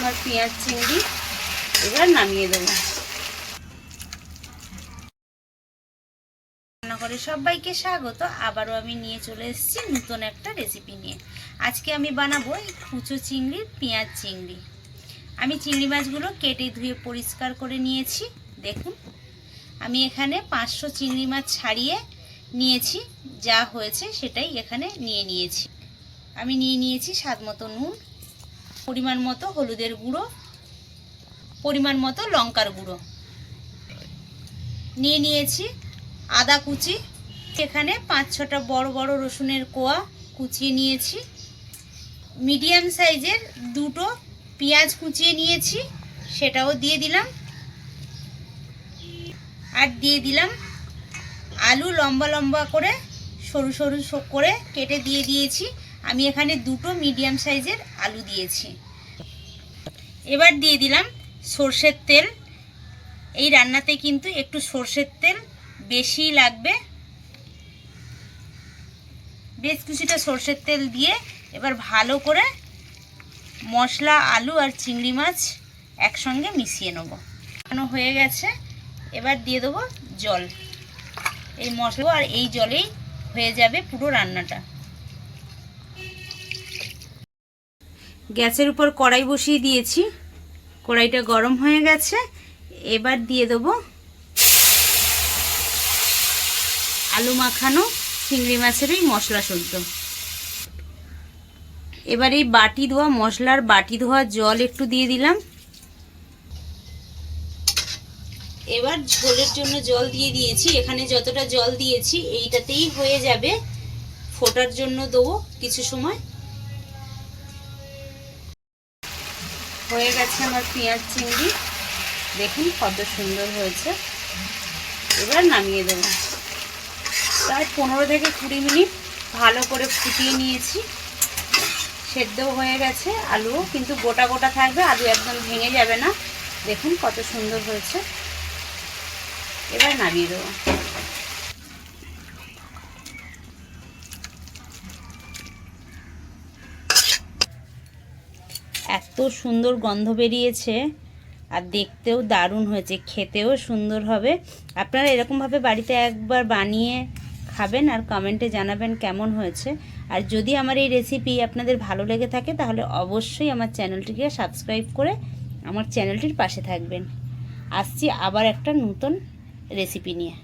আমার পেঁয়াজ চিংড়ি, এবার নামিয়ে দেবো। রান্নাঘরে সবাইকে স্বাগত। আবারও আমি নিয়ে চলে এসেছি নতুন একটা রেসিপি নিয়ে। আজকে আমি বানাবো এই কুচো চিংড়ির পেঁয়াজ চিংড়ি। আমি চিংড়ি মাছগুলো কেটে ধুয়ে পরিষ্কার করে নিয়েছি। দেখুন, আমি এখানে 500 চিংড়ি মাছ ছাড়িয়ে নিয়েছি, যা হয়েছে সেটাই এখানে নিয়ে নিয়েছি। আমি নিয়ে নিয়েছি স্বাদ মতো নুন, পরিমাণ মতো হলুদের গুঁড়ো, পরিমাণ মতো লঙ্কার গুঁড়ো, নিয়ে নিয়েছি আদা কুচি, এখানে 5-6টা বড় বড় রসুনের কোয়া কুচিয়ে নিয়েছি, মিডিয়াম সাইজের 2টো পেঁয়াজ কুচিয়ে নিয়েছি, সেটাও দিয়ে দিলাম। আর দিয়ে দিলাম আলু, লম্বা লম্বা করে সরু সরু করে কেটে দিয়ে দিয়েছি। আমি এখানে 2টো মিডিয়াম সাইজের আলু দিয়েছি। এবার দিয়ে দিলাম সর্ষের তেল। এই রান্নাতে কিন্তু একটু সর্ষের তেল বেশি লাগবে। বেশ কিছুটা সর্ষের তেল দিয়ে এবার ভালো করে মশলা, আলু আর চিংড়ি মাছ একসঙ্গে মিশিয়ে নেব। হয়ে গেছে, এবার দিয়ে দেবো জল। এই মশলা আর এই জলেই হয়ে যাবে পুরো রান্নাটা। গ্যাসের উপর কড়াই বসিয়ে দিয়েছি, কড়াইটা গরম হয়ে গেছে। এবার দিয়ে দেবো আলু মাখানো চিংড়ি মাছের এই মশলা শুদ্ধ। এবার এই বাটি ধোয়া মশলার বাটি ধোয়া জল একটু দিয়ে দিলাম। এবার ঝোলের জন্য জল দিয়ে দিয়েছি। এখানে যতটা জল দিয়েছি এইটাতেই হয়ে যাবে। ফোটার জন্য দেবো কিছু সময়। হয়ে গেছে আমার পেঁয়াজ চিংড়ি, দেখুন কত সুন্দর হয়েছে। এবার নামিয়ে দেবো। প্রায় 15 থেকে 20 মিনিট ভালো করে ফুটিয়ে নিয়েছি। সেদ্ধও হয়ে গেছে, আলুও কিন্তু গোটা গোটা থাকবে, আলু একদম ভেঙে যাবে না। দেখুন কত সুন্দর হয়েছে। এবার নামিয়ে দেবো। এত সুন্দর গন্ধ বেরিয়েছে আর দেখতেও দারুণ হয়েছে, খেতেও সুন্দর হবে। আপনারা এরকমভাবে বাড়িতে একবার বানিয়ে খাবেন আর কমেন্টে জানাবেন কেমন হয়েছে। আর যদি আমার এই রেসিপি আপনাদের ভালো লেগে থাকে তাহলে অবশ্যই আমার চ্যানেলটিকে সাবস্ক্রাইব করে আমার চ্যানেলটির পাশে থাকবেন। আসছি আবার একটা নতুন রেসিপি নিয়ে।